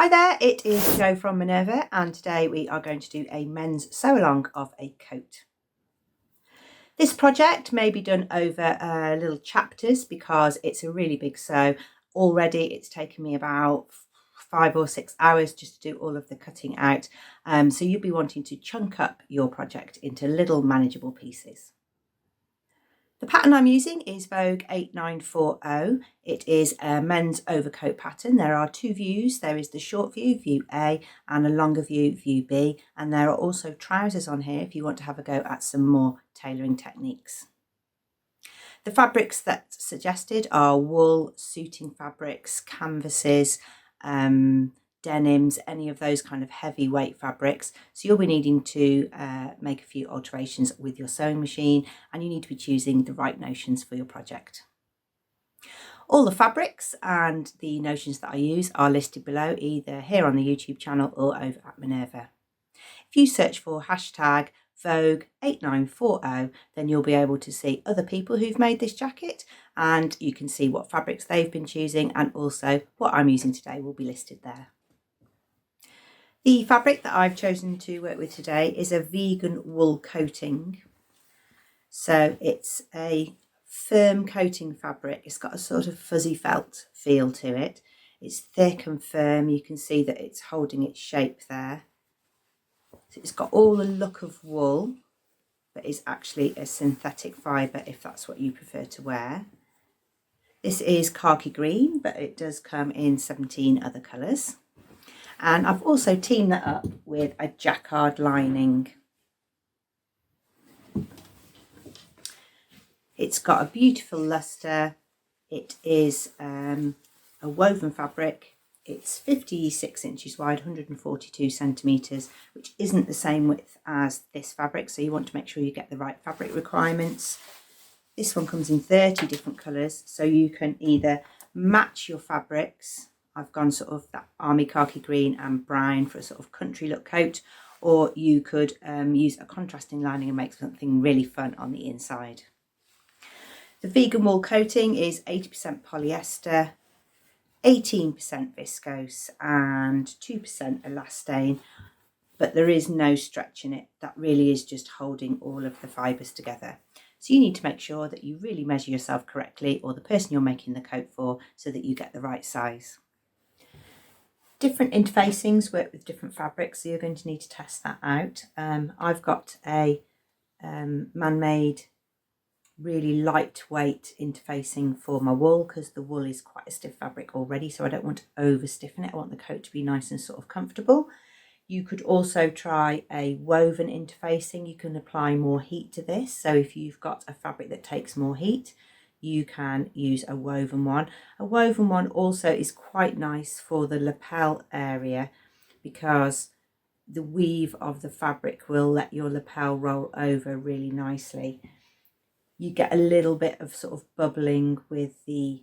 Hi there, it is Jo from Minerva, and today we are going to do a men's sew along of a coat. This project may be done over little chapters because it's a really big sew. Already it's taken me about 5 or 6 hours just to do all of the cutting out. So you'll be wanting to chunk up your project into little manageable pieces. The pattern I'm using is Vogue 8940. It is a men's overcoat pattern. There are two views. There is the short view, view A, and a longer view, view B. And there are also trousers on here if you want to have a go at some more tailoring techniques. The fabrics that's suggested are wool, suiting fabrics, canvases, denims, any of those kind of heavyweight fabrics. So you'll be needing to make a few alterations with your sewing machine, and you need to be choosing the right notions for your project. All the fabrics and the notions that I use are listed below, either here on the YouTube channel or over at Minerva. If you search for hashtag Vogue 8940, then you'll be able to see other people who've made this jacket, and you can see what fabrics they've been choosing, and also what I'm using today will be listed there. The fabric that I've chosen to work with today is a vegan wool coating. So it's a firm coating fabric. It's got a sort of fuzzy felt feel to it. It's thick and firm. You can see that it's holding its shape there. So it's got all the look of wool, but is actually a synthetic fibre if that's what you prefer to wear. This is khaki green, but it does come in 17 other colours. And I've also teamed that up with a jacquard lining. It's got a beautiful lustre. It is a woven fabric. It's 56 inches wide, 142 centimetres, which isn't the same width as this fabric, so you want to make sure you get the right fabric requirements. This one comes in 30 different colours, so you can either match your fabrics. I've gone sort of that army khaki green and brown for a sort of country look coat, or you could use a contrasting lining and make something really fun on the inside. The vegan wool coating is 80% polyester, 18% viscose and 2% elastane, but there is no stretch in it. That really is just holding all of the fibres together. So you need to make sure that you really measure yourself correctly, or the person you're making the coat for, so that you get the right size. Different interfacings work with different fabrics, so you're going to need to test that out. I've got a man-made, really lightweight interfacing for my wool, because the wool is quite a stiff fabric already, so I don't want to over stiffen it. I want the coat to be nice and sort of comfortable. You could also try a woven interfacing. You can apply more heat to this, so if you've got a fabric that takes more heat, you can use a woven one. A woven one also is quite nice for the lapel area, because the weave of the fabric will let your lapel roll over really nicely. You get a little bit of sort of bubbling with the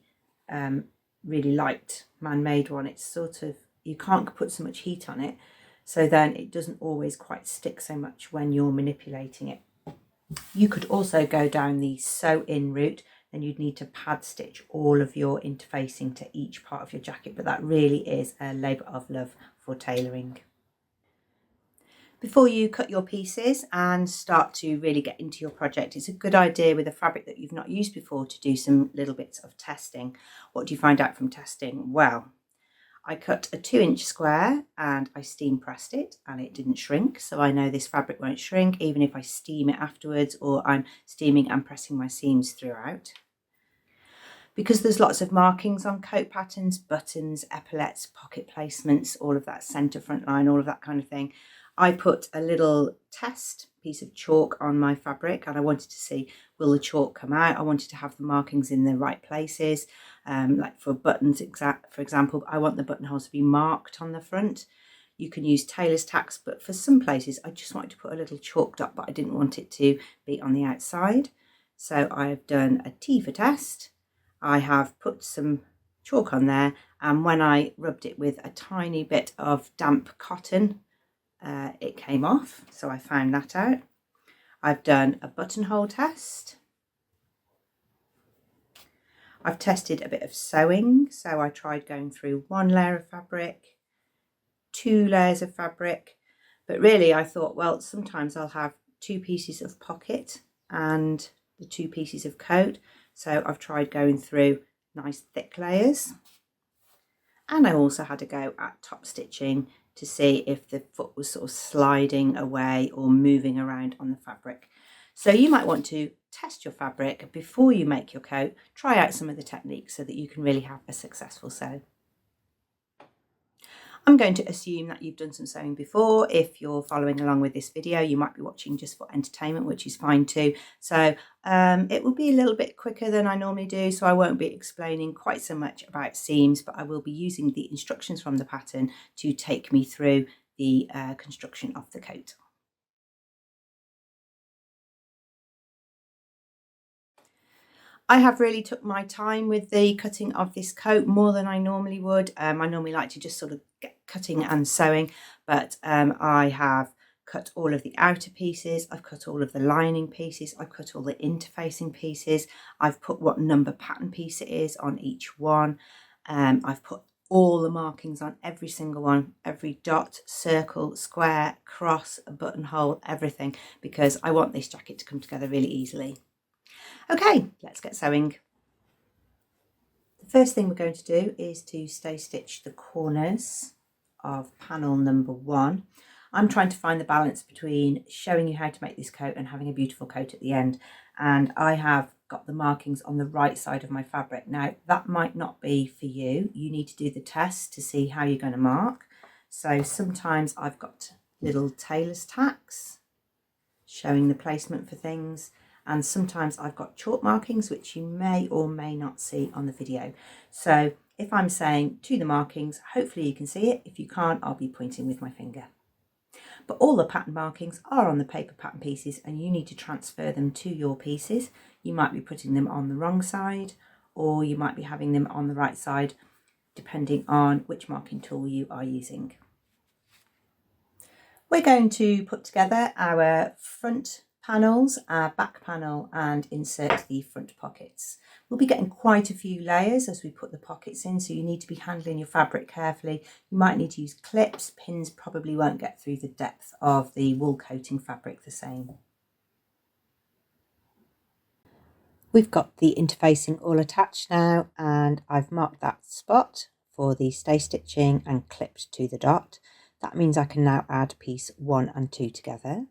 really light man-made one. It's sort of, you can't put so much heat on it, so then it doesn't always quite stick so much when you're manipulating it. You could also go down the sew-in route, then you'd need to pad stitch all of your interfacing to each part of your jacket, but that really is a labour of love for tailoring. Before you cut your pieces and start to really get into your project, it's a good idea with a fabric that you've not used before to do some little bits of testing. What do you find out from testing? Well, I cut a 2-inch square and I steam pressed it, and it didn't shrink, so I know this fabric won't shrink even if I steam it afterwards, or I'm steaming and pressing my seams throughout. Because there's lots of markings on coat patterns, buttons, epaulettes, pocket placements, all of that centre front line, all of that kind of thing, I put a little test piece of chalk on my fabric, and I wanted to see, will the chalk come out? I wanted to have the markings in the right places. Like for buttons, for example, I want the buttonholes to be marked on the front. You can use tailor's tacks, but for some places I just wanted to put a little chalk dot, but I didn't want it to be on the outside. So I've done a T for test. I have put some chalk on there, and when I rubbed it with a tiny bit of damp cotton, it came off, so I found that out. I've done a buttonhole test. I've tested a bit of sewing, so I tried going through one layer of fabric, 2 layers of fabric, but really I thought, well, sometimes I'll have 2 pieces of pocket and the 2 pieces of coat. So I've tried going through nice thick layers, and I also had a go at top stitching to see if the foot was sort of sliding away or moving around on the fabric. So you might want to test your fabric before you make your coat, try out some of the techniques so that you can really have a successful sew. I'm going to assume that you've done some sewing before. If you're following along with this video, you might be watching just for entertainment, which is fine too. So it will be a little bit quicker than I normally do, so I won't be explaining quite so much about seams, but I will be using the instructions from the pattern to take me through the construction of the coat. I have really took my time with the cutting of this coat, more than I normally would. I normally like to just sort of get cutting and sewing, but I have cut all of the outer pieces, I've cut all of the lining pieces, I've cut all the interfacing pieces, I've put what number pattern piece it is on each one. I've put all the markings on every single one, every dot, circle, square, cross, buttonhole, everything, because I want this jacket to come together really easily. Okay, let's get sewing. The first thing we're going to do is to stay stitch the corners of panel number 1. I'm trying to find the balance between showing you how to make this coat and having a beautiful coat at the end, and I have got the markings on the right side of my fabric. Now that might not be for you. You need to do the test to see how you're going to mark. So sometimes I've got little tailor's tacks showing the placement for things, and sometimes I've got chalk markings, which you may or may not see on the video. So if I'm saying to the markings, hopefully you can see it. If you can't, I'll be pointing with my finger. But all the pattern markings are on the paper pattern pieces, and you need to transfer them to your pieces. You might be putting them on the wrong side, or you might be having them on the right side, depending on which marking tool you are using. We're going to put together our front panels, our back panel, and insert the front pockets. We'll be getting quite a few layers as we put the pockets in, so you need to be handling your fabric carefully. You might need to use clips. Pins probably won't get through the depth of the wool coating fabric the same. We've got the interfacing all attached now, and I've marked that spot for the stay stitching and clipped to the dot. That means I can now add piece 1 and 2 together.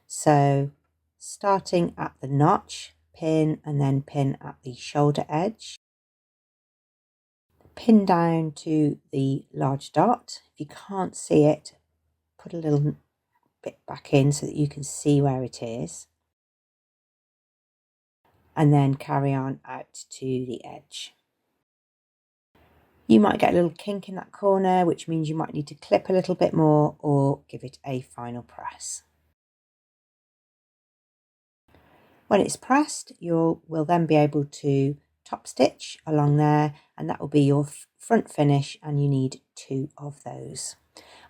So starting at the notch, pin, and then pin at the shoulder edge. Pin down to the large dot. If you can't see it, put a little bit back in so that you can see where it is. And then carry on out to the edge. You might get a little kink in that corner, which means you might need to clip a little bit more or give it a final press. When it's pressed, you will then be able to top stitch along there, and that will be your front finish, and you need 2 of those.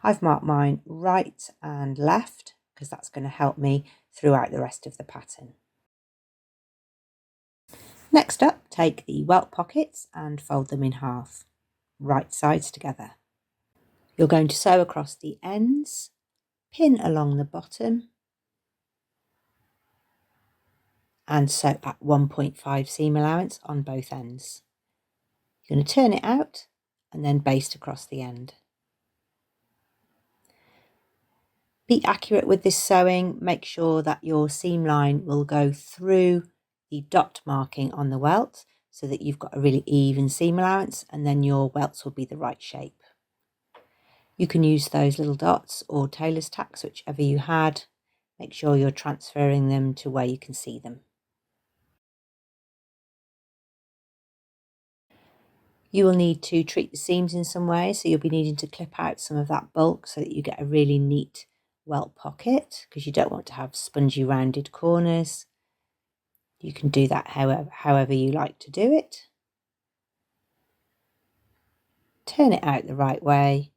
I've marked mine right and left because that's going to help me throughout the rest of the pattern. Next up, take the welt pockets and fold them in half, right sides together. You're going to sew across the ends, pin along the bottom, and sew at 1.5 seam allowance on both ends. You're going to turn it out and then baste across the end. Be accurate with this sewing. Make sure that your seam line will go through the dot marking on the welt so that you've got a really even seam allowance, and then your welts will be the right shape. You can use those little dots or tailor's tacks, whichever you had. Make sure you're transferring them to where you can see them. You will need to treat the seams in some way, so you'll be needing to clip out some of that bulk so that you get a really neat welt pocket, because you don't want to have spongy rounded corners. You can do that however you like to do it. Turn it out the right way,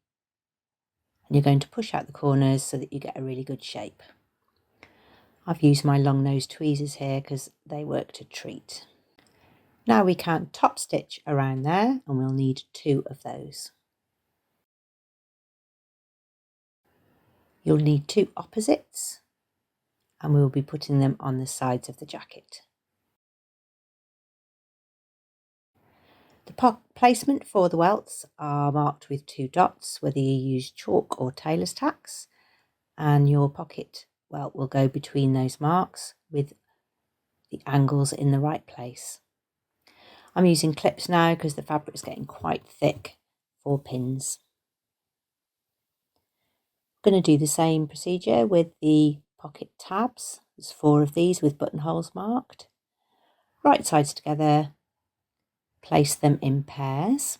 and you're going to push out the corners so that you get a really good shape. I've used my long nose tweezers here because they work to treat. Now we can top stitch around there, and we'll need 2 of those. You'll need 2 opposites, and we will be putting them on the sides of the jacket. The placement for the welts are marked with 2 dots, whether you use chalk or tailor's tacks, and your pocket welt will go between those marks with the angles in the right place. I'm using clips now because the fabric is getting quite thick for pins. I'm going to do the same procedure with the pocket tabs. There's 4 of these with buttonholes marked. Right sides together, place them in pairs.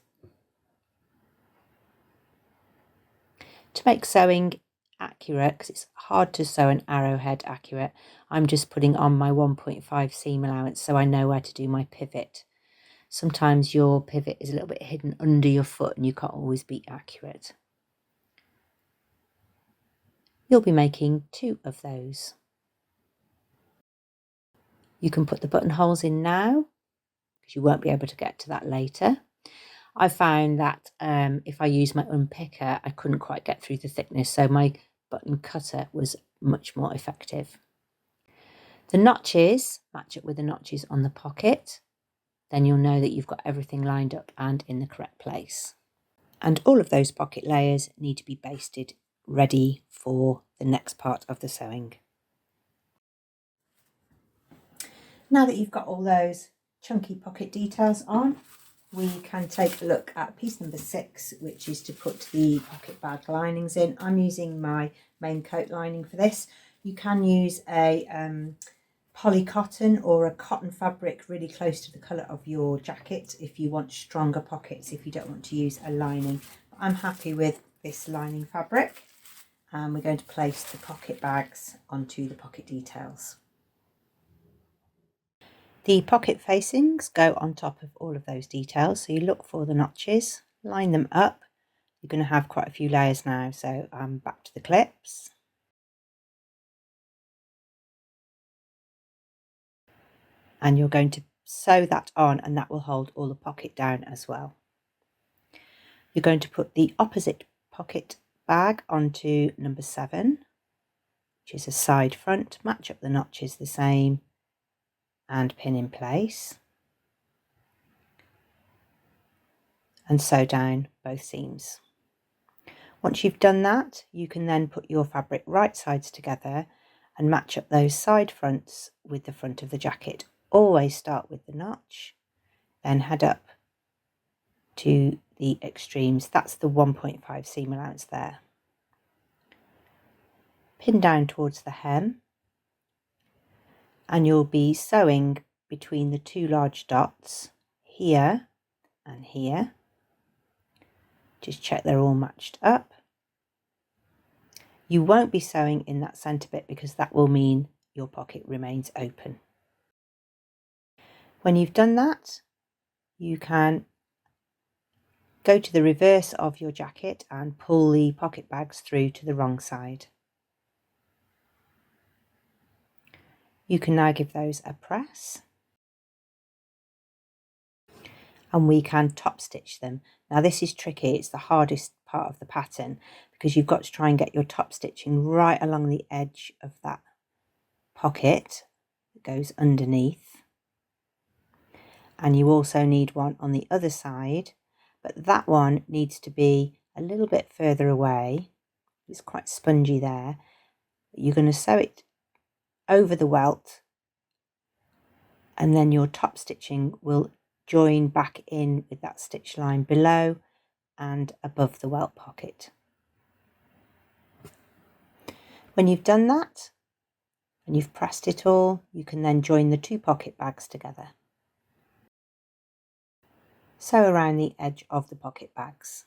To make sewing accurate, because it's hard to sew an arrowhead accurate, I'm just putting on my 1.5 seam allowance so I know where to do my pivot. Sometimes your pivot is a little bit hidden under your foot and you can't always be accurate. You'll be making 2 of those. You can put the buttonholes in now because you won't be able to get to that later. I found that if I used my unpicker, I couldn't quite get through the thickness, so my button cutter was much more effective. The notches match up with the notches on the pocket. Then you'll know that you've got everything lined up and in the correct place. And all of those pocket layers need to be basted ready for the next part of the sewing. Now that you've got all those chunky pocket details on, we can take a look at piece number 6, which is to put the pocket bag linings in. I'm using my main coat lining for this. You can use a poly cotton or a cotton fabric really close to the colour of your jacket if you want stronger pockets, if you don't want to use a lining. I'm happy with this lining fabric, and we're going to place the pocket bags onto the pocket details. The pocket facings go on top of all of those details, so you look for the notches, line them up. You're going to have quite a few layers now, so I'm back to the clips. And you're going to sew that on, and that will hold all the pocket down as well. You're going to put the opposite pocket bag onto number 7, which is a side front, match up the notches the same and pin in place, and sew down both seams. Once you've done that, you can then put your fabric right sides together and match up those side fronts with the front of the jacket. Always start with the notch, then head up to the extremes. That's the 1.5 seam allowance there. Pin down towards the hem, and you'll be sewing between the 2 large dots here and here. Just check they're all matched up. You won't be sewing in that centre bit because that will mean your pocket remains open. When you've done that, you can go to the reverse of your jacket and pull the pocket bags through to the wrong side. You can now give those a press, and we can top stitch them. Now this is tricky, it's the hardest part of the pattern because you've got to try and get your top stitching right along the edge of that pocket that goes underneath. And you also need one on the other side, but that one needs to be a little bit further away. It's quite spongy there. You're going to sew it over the welt, and then your top stitching will join back in with that stitch line below and above the welt pocket. When you've done that and you've pressed it all, you can then join the 2 pocket bags together. Sew around the edge of the pocket bags.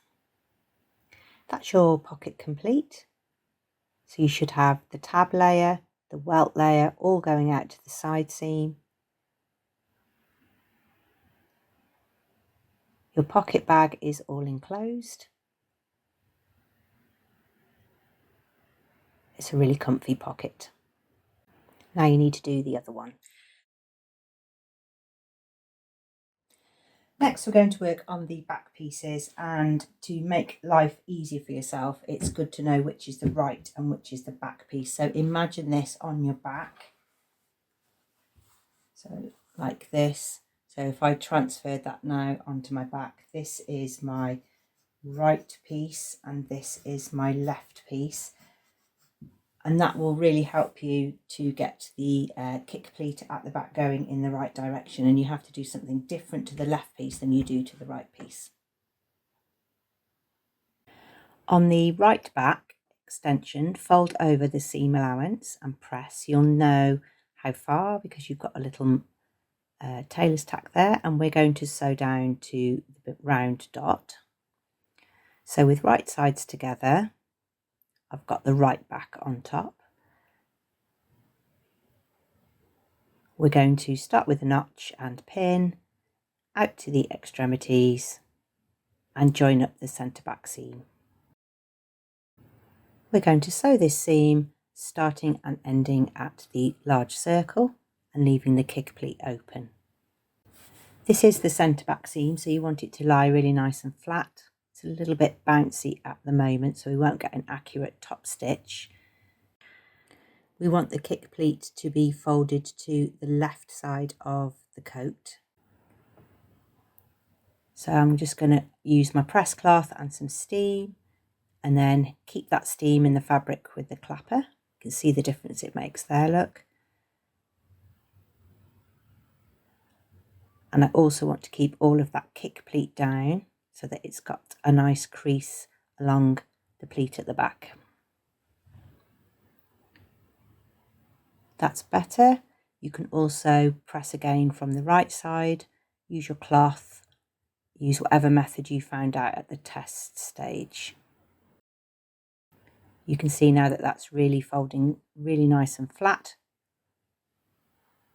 That's your pocket complete. So you should have the tab layer, the welt layer, all going out to the side seam. Your pocket bag is all enclosed. It's a really comfy pocket. Now you need to do the other one. Next, we're going to work on the back pieces, and to make life easier for yourself, it's good to know which is the right and which is the back piece. So imagine this on your back. So like this. So if I transferred that now onto my back, this is my right piece and this is my left piece. And that will really help you to get the kick pleat at the back going in the right direction, and you have to do something different to the left piece than you do to the right piece. On the right back extension, fold over the seam allowance and press. You'll know how far because you've got a little tailor's tack there, and we're going to sew down to the round dot. So with right sides together, I've got the right back on top. We're going to start with a notch and pin out to the extremities and join up the centre back seam. We're going to sew this seam starting and ending at the large circle and leaving the kick pleat open. This is the centre back seam, so you want it to lie really nice and flat. It's a little bit bouncy at the moment, so we won't get an accurate top stitch. We want the kick pleat to be folded to the left side of the coat. So I'm just going to use my press cloth and some steam, and then keep that steam in the fabric with the clapper. You can see the difference it makes there, look. And I also want to keep all of that kick pleat down so that it's got a nice crease along the pleat at the back. That's better. You can also press again from the right side, use your cloth, use whatever method you found out at the test stage. You can see now that that's really folding really nice and flat,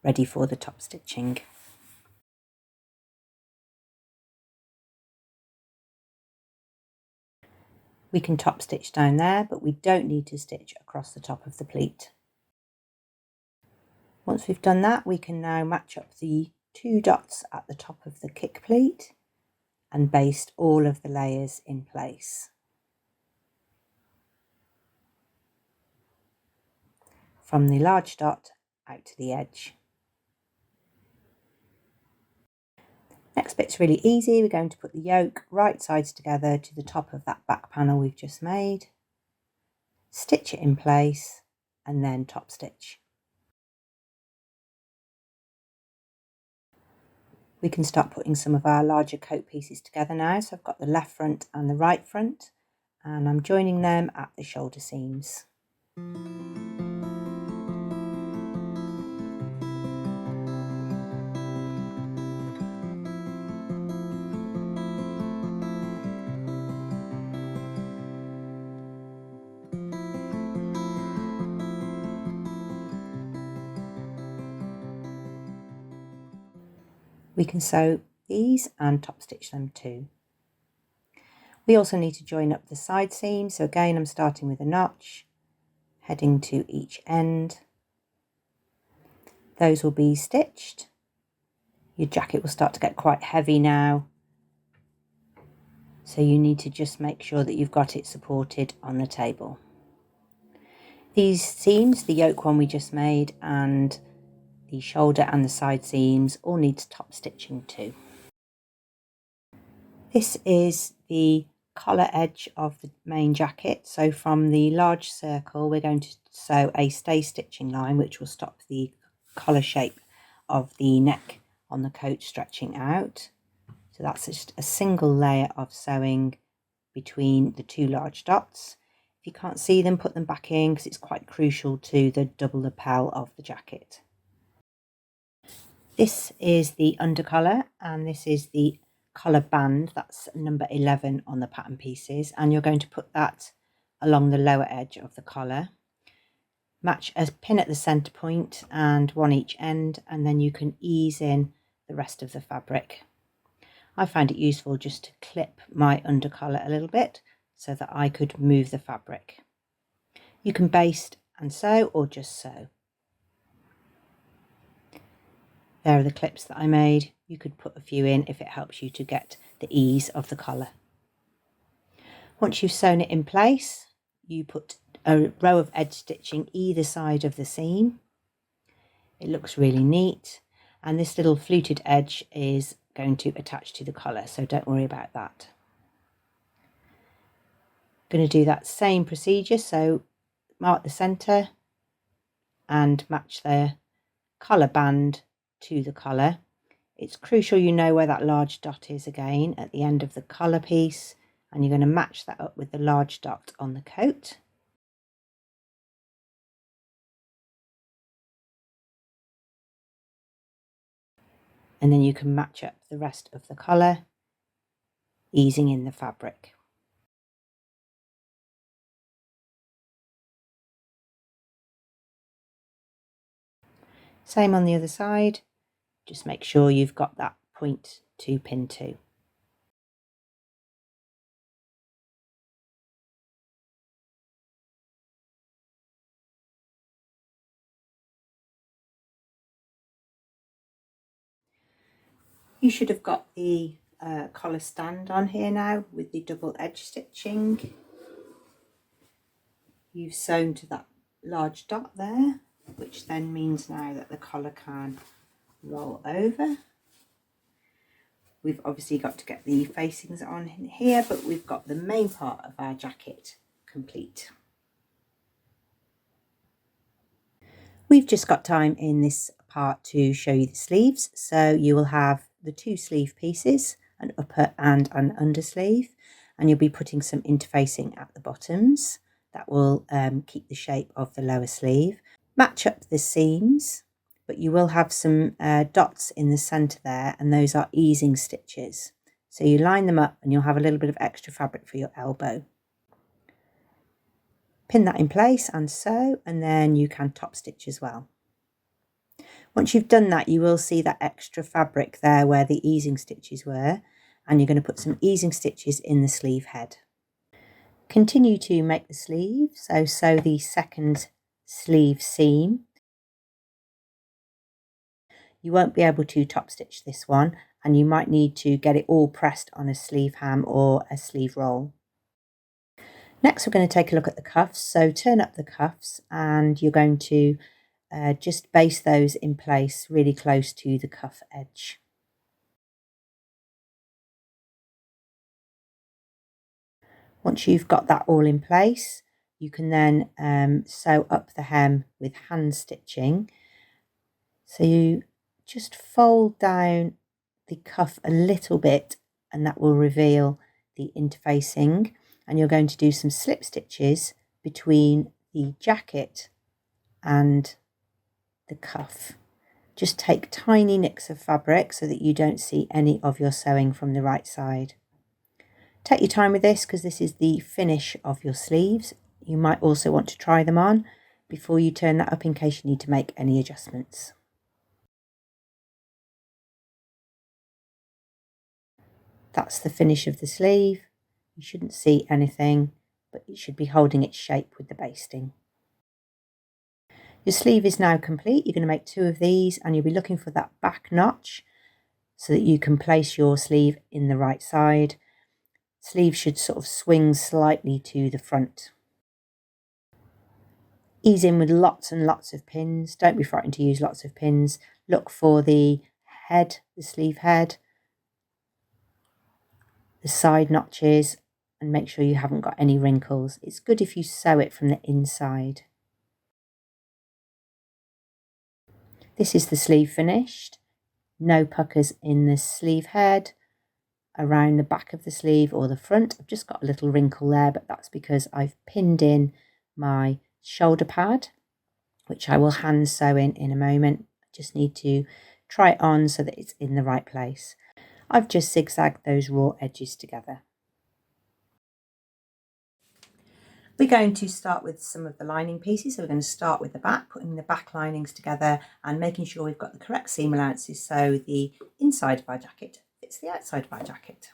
ready for the top stitching. We can top stitch down there, but we don't need to stitch across the top of the pleat. Once we've done that, we can now match up the 2 dots at the top of the kick pleat and baste all of the layers in place. From the large dot out to the edge. Next bit's really easy. We're going to put the yoke right sides together to the top of that back panel we've just made, stitch it in place and then top stitch. We can start putting some of our larger coat pieces together now. So I've got the left front and the right front, and I'm joining them at the shoulder seams. We can sew these and top stitch them too. We also need to join up the side seams. So again, I'm starting with a notch, heading to each end. Those will be stitched. Your jacket will start to get quite heavy now, so you need to just make sure that you've got it supported on the table. These seams, the yoke one we just made and the shoulder and the side seams, all need top stitching too. This is the collar edge of the main jacket. So from the large circle, we're going to sew a stay stitching line, which will stop the collar shape of the neck on the coat stretching out. So that's just a single layer of sewing between the 2 large dots. If you can't see them, put them back in because it's quite crucial to the double lapel of the jacket. This is the undercollar and this is the collar band. That's number 11 on the pattern pieces, and you're going to put that along the lower edge of the collar. Match a pin at the centre point and one each end, and then you can ease in the rest of the fabric. I find it useful just to clip my undercollar a little bit so that I could move the fabric. You can baste and sew or just sew. There are the clips that I made you could put a few in if it helps you to get the ease of the collar. Once you've sewn it in place, you put a row of edge stitching either side of the seam. It looks really neat, and this little fluted edge is going to attach to the collar, so don't worry about that. Going to do that same procedure, so mark the centre and match the collar band to the collar. It's crucial you know where that large dot is again at the end of the collar piece, and you're going to match that up with the large dot on the coat. And then you can match up the rest of the collar, easing in the fabric. Same on the other side, just make sure you've got that point to pin to. You should have got the collar stand on here now with the double edge stitching. You've sewn to that large dot there, which then means now that the collar can roll over. We've obviously got to get the facings on in here, but we've got the main part of our jacket complete. We've just got time in this part to show you the sleeves. So you will have the two sleeve pieces, an upper and an under sleeve, and you'll be putting some interfacing at the bottoms that will keep the shape of the lower sleeve. Match up the seams, but you will have some dots in the centre there, and those are easing stitches. So you line them up and you'll have a little bit of extra fabric for your elbow. Pin that in place and sew, and then you can top stitch as well. Once you've done that, you will see that extra fabric there where the easing stitches were, and you're going to put some easing stitches in the sleeve head. Continue to make the sleeve, so sew the second sleeve seam. You won't be able to top stitch this one, and you might need to get it all pressed on a sleeve ham or a sleeve roll. Next, we're going to take a look at the cuffs. So turn up the cuffs, and you're going to just base those in place really close to the cuff edge. Once you've got that all in place, you can then sew up the hem with hand stitching. So you just fold down the cuff a little bit, and that will reveal the interfacing, and you're going to do some slip stitches between the jacket and the cuff. Just take tiny nicks of fabric so that you don't see any of your sewing from the right side. Take your time with this because this is the finish of your sleeves. You might also want to try them on before you turn that up in case you need to make any adjustments. That's the finish of the sleeve. You shouldn't see anything, but it should be holding its shape with the basting. Your sleeve is now complete. You're going to make two of these, and you'll be looking for that back notch so that you can place your sleeve in the right side. Sleeve should sort of swing slightly to the front. Ease in with lots and lots of pins. Don't be frightened to use lots of pins. Look for the head, the sleeve head, the side notches, and make sure you haven't got any wrinkles. It's good if you sew it from the inside. This is the sleeve finished. No puckers in the sleeve head, around the back of the sleeve or the front. I've just got a little wrinkle there, but that's because I've pinned in my shoulder pad, which I will hand sew in a moment. I just need to try it on so that it's in the right place. I've just zigzagged those raw edges together. We're going to start with some of the lining pieces. So we're going to start with the back, putting the back linings together and making sure we've got the correct seam allowances so the inside of our jacket fits the outside of our jacket.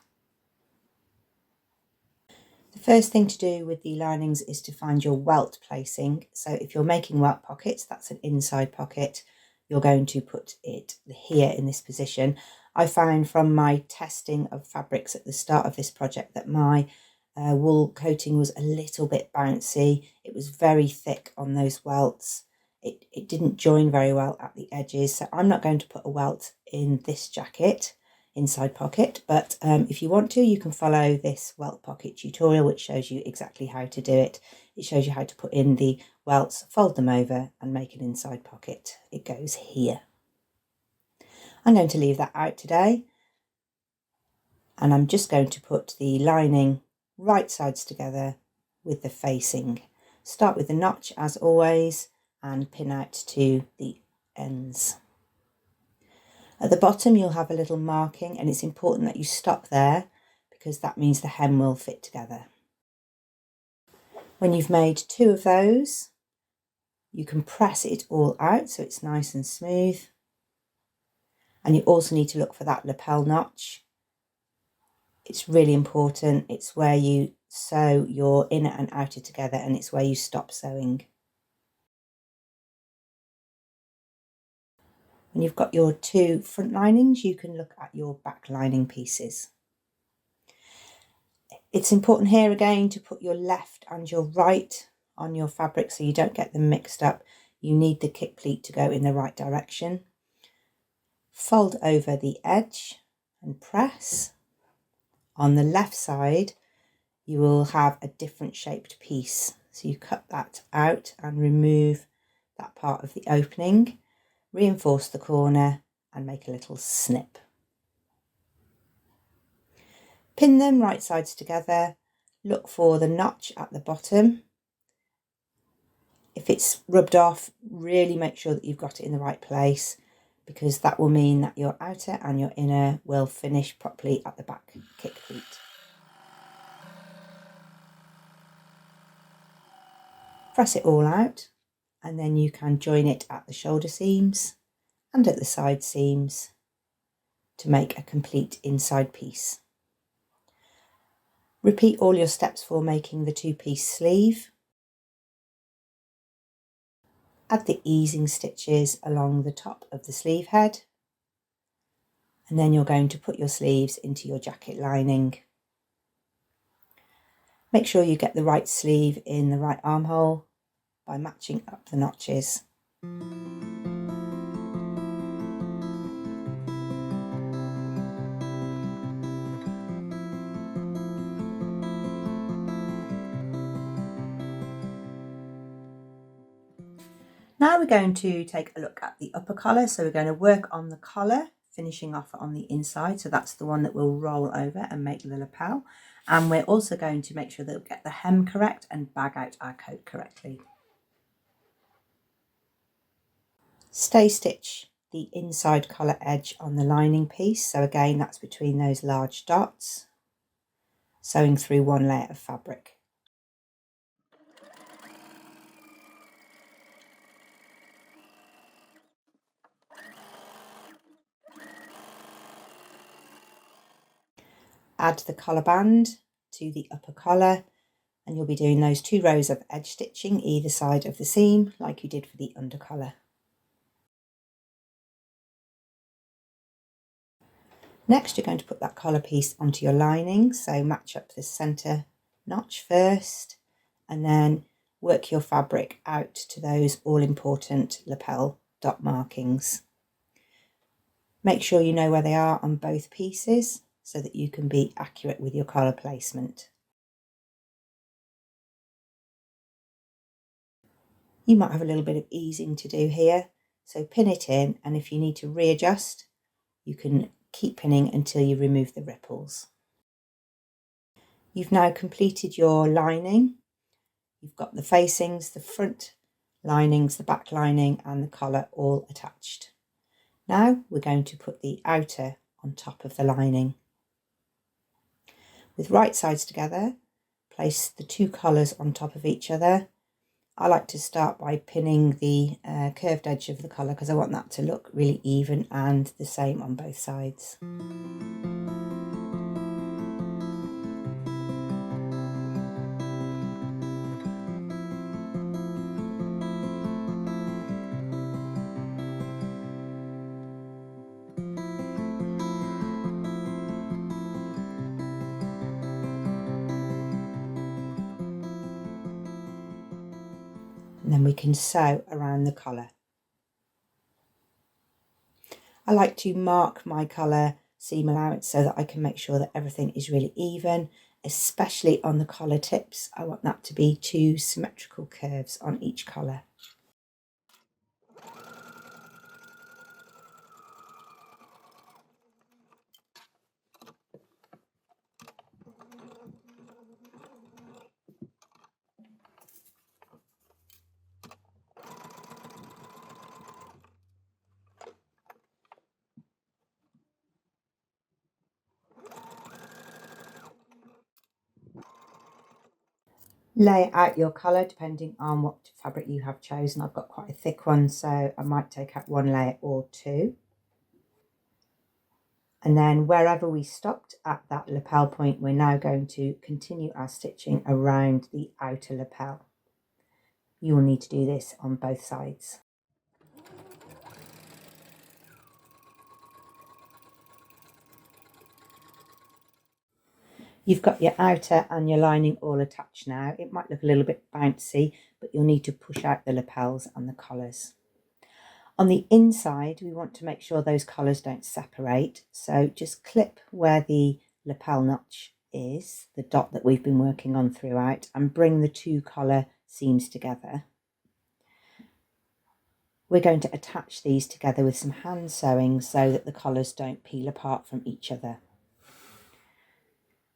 The first thing to do with the linings is to find your welt placing. So if you're making welt pockets, that's an inside pocket. You're going to put it here in this position. I found from my testing of fabrics at the start of this project that my wool coating was a little bit bouncy. It was very thick on those welts. It didn't join very well at the edges, so I'm not going to put a welt in this jacket inside pocket, but if you want to, you can follow this welt pocket tutorial, which shows you exactly how to do it. It shows you how to put in the welts, fold them over and make an inside pocket. It goes here. I'm going to leave that out today, and I'm just going to put the lining right sides together with the facing. Start with the notch as always and pin out to the ends. At the bottom you'll have a little marking, and it's important that you stop there because that means the hem will fit together. When you've made 2 of those, you can press it all out so it's nice and smooth. And you also need to look for that lapel notch. It's really important. It's where you sew your inner and outer together, and it's where you stop sewing. When you've got your 2 front linings, you can look at your back lining pieces. It's important here again to put your left and your right on your fabric so you don't get them mixed up. You need the kick pleat to go in the right direction. Fold over the edge and press. On the left side, you will have a different shaped piece. So you cut that out and remove that part of the opening, reinforce the corner and make a little snip. Pin them right sides together. Look for the notch at the bottom. If it's rubbed off, really make sure that you've got it in the right place, because that will mean that your outer and your inner will finish properly at the back kick pleat. Press it all out, and then you can join it at the shoulder seams and at the side seams to make a complete inside piece. Repeat all your steps for making the 2-piece sleeve. Add the easing stitches along the top of the sleeve head, and then you're going to put your sleeves into your jacket lining. Make sure you get the right sleeve in the right armhole by matching up the notches. Now we're going to take a look at the upper collar. So we're going to work on the collar, finishing off on the inside. So that's the one that will roll over and make the lapel. And we're also going to make sure that we get the hem correct and bag out our coat correctly. Stay stitch the inside collar edge on the lining piece. So again, that's between those large dots, sewing through 1 layer of fabric. Add the collar band to the upper collar, and you'll be doing those 2 rows of edge stitching either side of the seam like you did for the under collar. Next, you're going to put that collar piece onto your lining, so match up the centre notch first, and then work your fabric out to those all-important lapel dot markings. Make sure you know where they are on both pieces so that you can be accurate with your collar placement. You might have a little bit of easing to do here, so pin it in, and if you need to readjust, you can keep pinning until you remove the ripples. You've now completed your lining. You've got the facings, the front linings, the back lining and the collar all attached. Now we're going to put the outer on top of the lining. With right sides together, place the 2 collars on top of each other. I like to start by pinning the curved edge of the collar because I want that to look really even and the same on both sides. and then we can sew around the collar. I like to mark my collar seam allowance so that I can make sure that everything is really even, especially on the collar tips. I want that to be 2 symmetrical curves on each collar. Lay out your colour depending on what fabric you have chosen. I've got quite a thick one, so I might take out 1 layer or 2. And then wherever we stopped at that lapel point, we're now going to continue our stitching around the outer lapel. You will need to do this on both sides. You've got your outer and your lining all attached now. It might look a little bit bouncy, but you'll need to push out the lapels and the collars. On the inside, we want to make sure those collars don't separate. So just clip where the lapel notch is, the dot that we've been working on throughout, and bring the 2 collar seams together. We're going to attach these together with some hand sewing so that the collars don't peel apart from each other.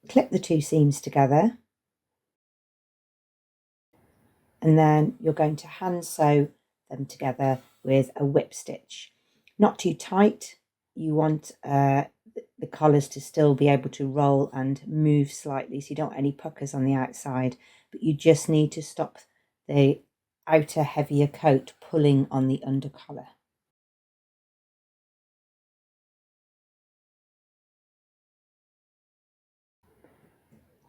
Clip the 2 seams together, and then you're going to hand sew them together with a whip stitch. Not too tight. You want the collars to still be able to roll and move slightly, so you don't want any puckers on the outside, but you just need to stop the outer heavier coat pulling on the under collar.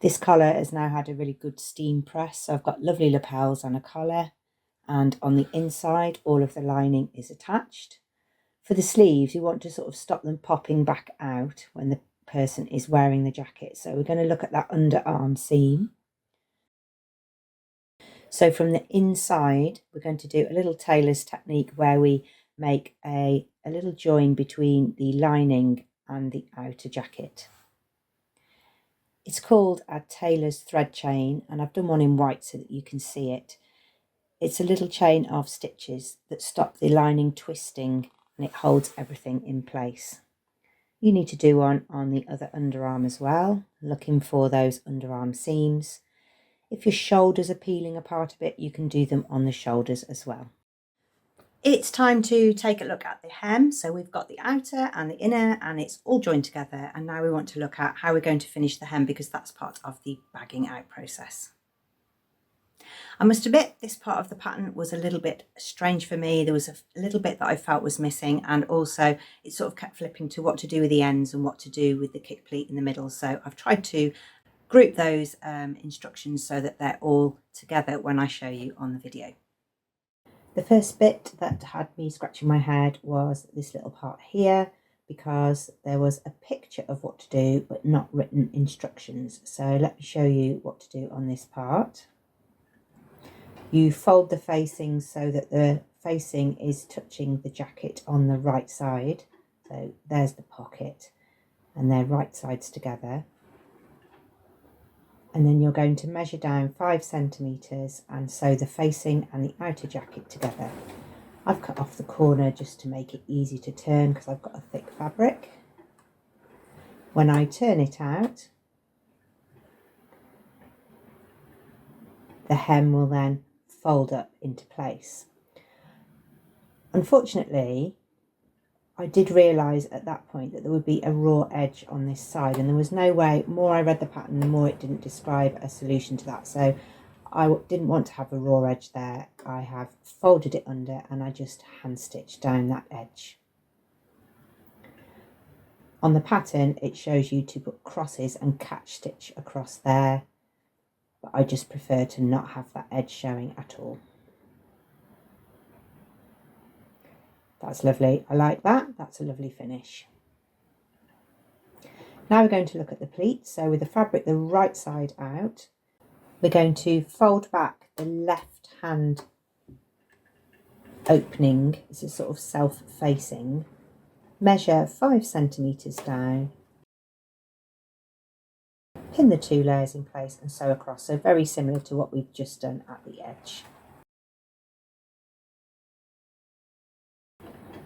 This collar has now had a really good steam press, so I've got lovely lapels on a collar, and on the inside all of the lining is attached. For the sleeves, you want to sort of stop them popping back out when the person is wearing the jacket. So we're going to look at that underarm seam. So from the inside, we're going to do a little tailor's technique where we make a little join between the lining and the outer jacket. It's called a tailor's thread chain, and I've done one in white so that you can see it. It's a little chain of stitches that stop the lining twisting, and it holds everything in place. You need to do one on the other underarm as well, looking for those underarm seams. If your shoulders are peeling apart a bit, you can do them on the shoulders as well. It's time to take a look at the hem. So we've got the outer and the inner, and it's all joined together. And now we want to look at how we're going to finish the hem, because that's part of the bagging out process. I must admit, this part of the pattern was a little bit strange for me. There was a little bit that I felt was missing, and also it sort of kept flipping to what to do with the ends and what to do with the kick pleat in the middle. So I've tried to group those instructions so that they're all together when I show you on the video. The first bit that had me scratching my head was this little part here, because there was a picture of what to do but not written instructions. So let me show you what to do on this part. You fold the facing so that the facing is touching the jacket on the right side. So there's the pocket, and they're right sides together. And then you're going to measure down 5 centimetres and sew the facing and the outer jacket together. I've cut off the corner just to make it easy to turn because I've got a thick fabric. When I turn it out, the hem will then fold up into place. Unfortunately, I did realise at that point that there would be a raw edge on this side, and there was no way, the more I read the pattern, the more it didn't describe a solution to that. So I didn't want to have a raw edge there. I have folded it under and I just hand stitched down that edge. On the pattern, it shows you to put crosses and catch stitch across there, but I just prefer to not have that edge showing at all. That's lovely. I like that. That's a lovely finish. Now we're going to look at the pleat. So with the fabric the right side out, we're going to fold back the left hand opening is a sort of self-facing, measure 5 centimetres down, pin the 2 layers in place and sew across, so very similar to what we've just done at the edge.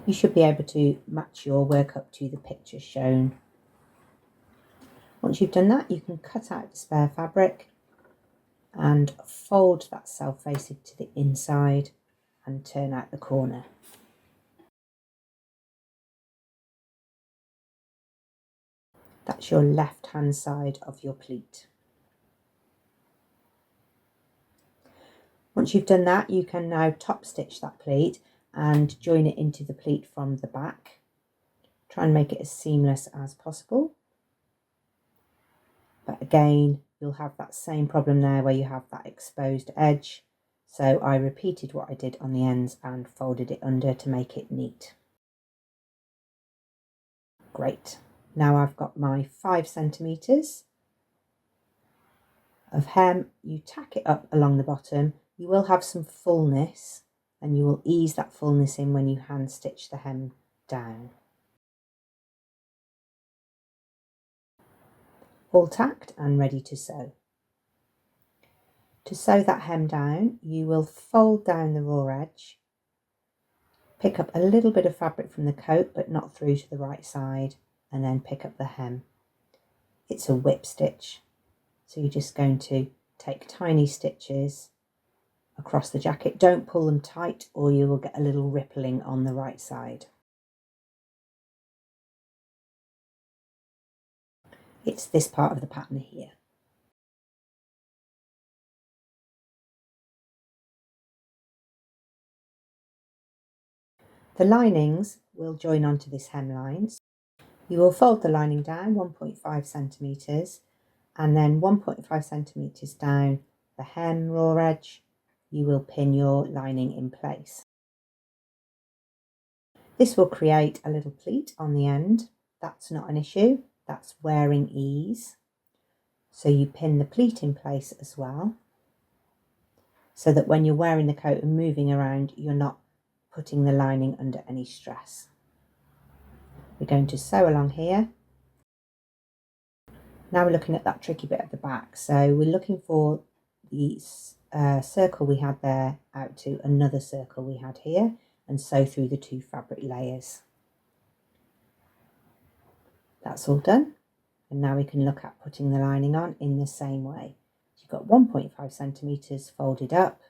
You should be able to match your work up to the picture shown. Once you've done that, you can cut out the spare fabric and fold that self-facing to the inside and turn out the corner. That's your left hand side of your pleat. Once you've done that, you can now top stitch that pleat and join it into the pleat from the back. Try and make it as seamless as possible. But again, you'll have that same problem there where you have that exposed edge. So I repeated what I did on the ends and folded it under to make it neat. Great. Now I've got my 5 centimetres of hem. You tack it up along the bottom. You will have some fullness and you will ease that fullness in when you hand stitch the hem down. All tacked and ready to sew. To sew that hem down, you will fold down the raw edge, pick up a little bit of fabric from the coat but not through to the right side, and then pick up the hem. It's a whip stitch, so you're just going to take tiny stitches across the jacket. Don't pull them tight or you will get a little rippling on the right side. It's this part of the pattern here. The linings will join onto this hemline. You will fold the lining down 1.5 centimetres and then 1.5 centimetres down the hem raw edge, you will pin your lining in place. This will create a little pleat on the end. That's not an issue, that's wearing ease. So you pin the pleat in place as well, so that when you're wearing the coat and moving around, you're not putting the lining under any stress. We're going to sew along here. Now we're looking at that tricky bit at the back. So we're looking for the circle we had there out to another circle we had here and sew through the 2 fabric layers. That's all done. And now we can look at putting the lining on in the same way. You've got 1.5 centimetres folded up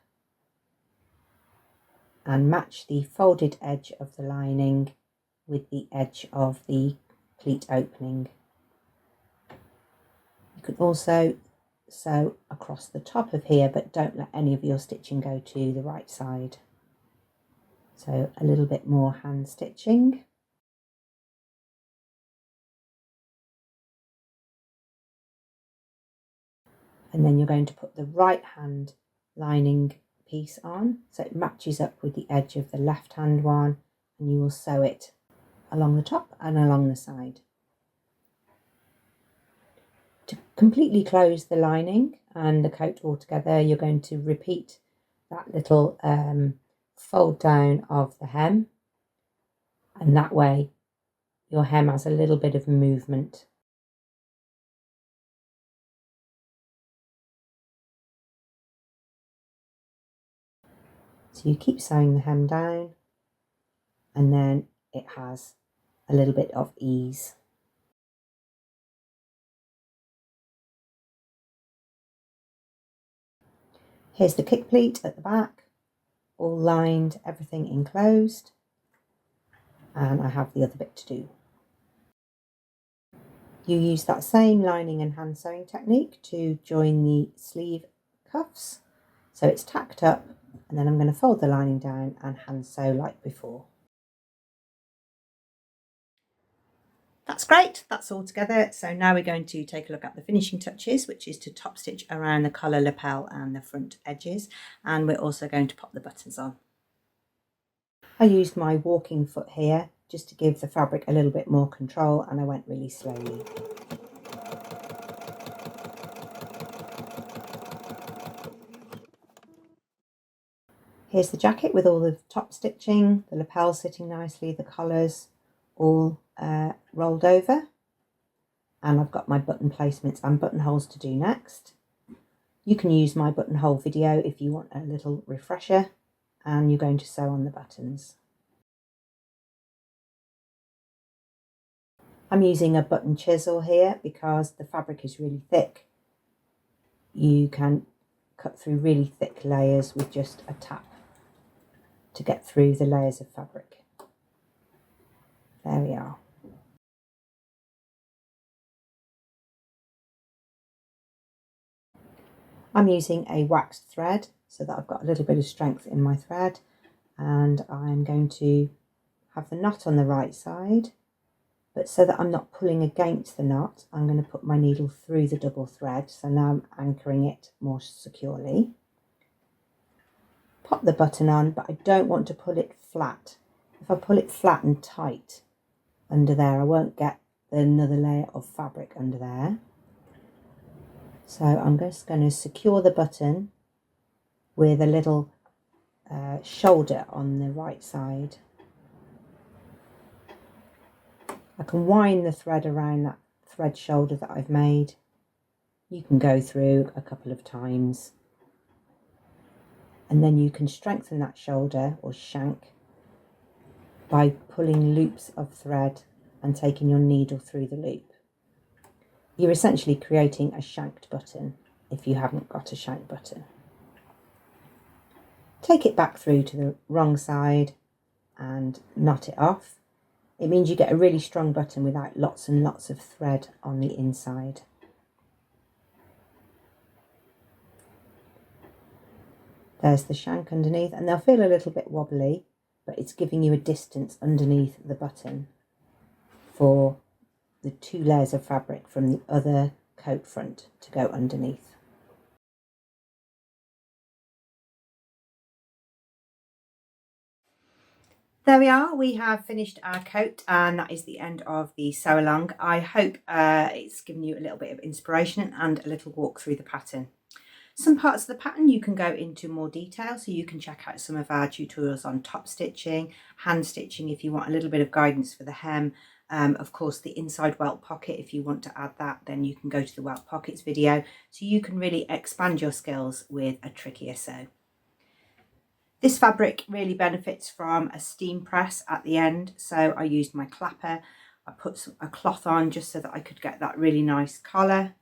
and match the folded edge of the lining with the edge of the pleat opening. You can also sew across the top of here, but don't let any of your stitching go to the right side. So a little bit more hand stitching. And then you're going to put the right hand lining piece on so it matches up with the edge of the left hand one, and you will sew it along the top and along the side. To completely close the lining and the coat all together, you're going to repeat that little fold down of the hem, and that way your hem has a little bit of movement. So you keep sewing the hem down and then it has a little bit of ease. Here's the kick pleat at the back, all lined, everything enclosed, and I have the other bit to do. You use that same lining and hand sewing technique to join the sleeve cuffs. So it's tacked up, and then I'm going to fold the lining down and hand sew like before. That's great, that's all together. So now we're going to take a look at the finishing touches, which is to top stitch around the collar lapel and the front edges, and we're also going to pop the buttons on. I used my walking foot here just to give the fabric a little bit more control, and I went really slowly. Here's the jacket with all the top stitching, the lapels sitting nicely, the collars all rolled over. And I've got my button placements and buttonholes to do next. You can use my buttonhole video if you want a little refresher, and you're going to sew on the buttons. I'm using a button chisel here because the fabric is really thick. You can cut through really thick layers with just a tap to get through the layers of fabric. There we are. I'm using a waxed thread so that I've got a little bit of strength in my thread, and I'm going to have the knot on the right side, but so that I'm not pulling against the knot, I'm going to put my needle through the double thread, so now I'm anchoring it more securely. Pop the button on, but I don't want to pull it flat. If I pull it flat and tight under there, I won't get another layer of fabric under there. So I'm just going to secure the button with a little shoulder on the right side. I can wind the thread around that thread shoulder that I've made. You can go through a couple of times, and then you can strengthen that shoulder or shank by pulling loops of thread and taking your needle through the loop. You're essentially creating a shanked button if you haven't got a shank button. Take it back through to the wrong side and knot it off. It means you get a really strong button without lots and lots of thread on the inside. There's the shank underneath, and they'll feel a little bit wobbly, but it's giving you a distance underneath the button for the 2 layers of fabric from the other coat front to go underneath. There we are, we have finished our coat, and that is the end of the sew along. I hope it's given you a little bit of inspiration and a little walk through the pattern. Some parts of the pattern you can go into more detail, so you can check out some of our tutorials on top stitching, hand stitching if you want a little bit of guidance for the hem. Of course, the inside welt pocket, if you want to add that, then you can go to the welt pockets video, so you can really expand your skills with a trickier sew. This fabric really benefits from a steam press at the end, so I used my clapper. I put a cloth on just so that I could get that really nice collar.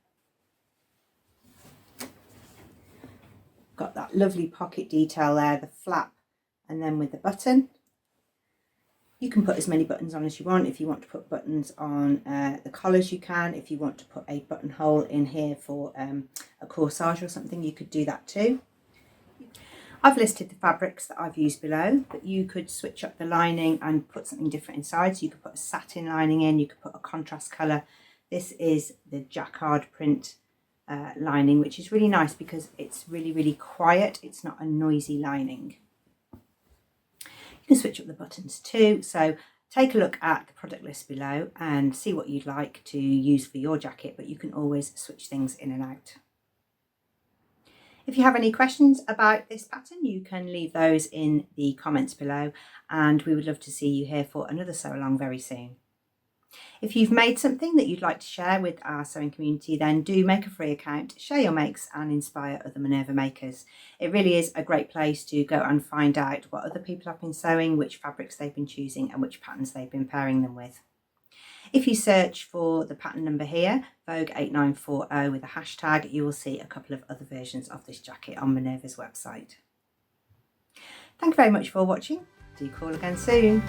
Got that lovely pocket detail there, the flap, and then with the button. You can put as many buttons on as you want. If you want to put buttons on the collars, you can. If you want to put a buttonhole in here for a corsage or something, you could do that too. I've listed the fabrics that I've used below, but you could switch up the lining and put something different inside. So you could put a satin lining in, you could put a contrast colour. This is the jacquard print lining, which is really nice because it's really, really quiet. It's not a noisy lining. You can switch up the buttons too, so take a look at the product list below and see what you'd like to use for your jacket, but you can always switch things in and out. If you have any questions about this pattern, you can leave those in the comments below, and we would love to see you here for another sew along very soon. If you've made something that you'd like to share with our sewing community, then do make a free account, share your makes and inspire other Minerva makers. It really is a great place to go and find out what other people have been sewing, which fabrics they've been choosing and which patterns they've been pairing them with. If you search for the pattern number here, Vogue 8940 with a hashtag, you will see a couple of other versions of this jacket on Minerva's website. Thank you very much for watching. Do call again soon.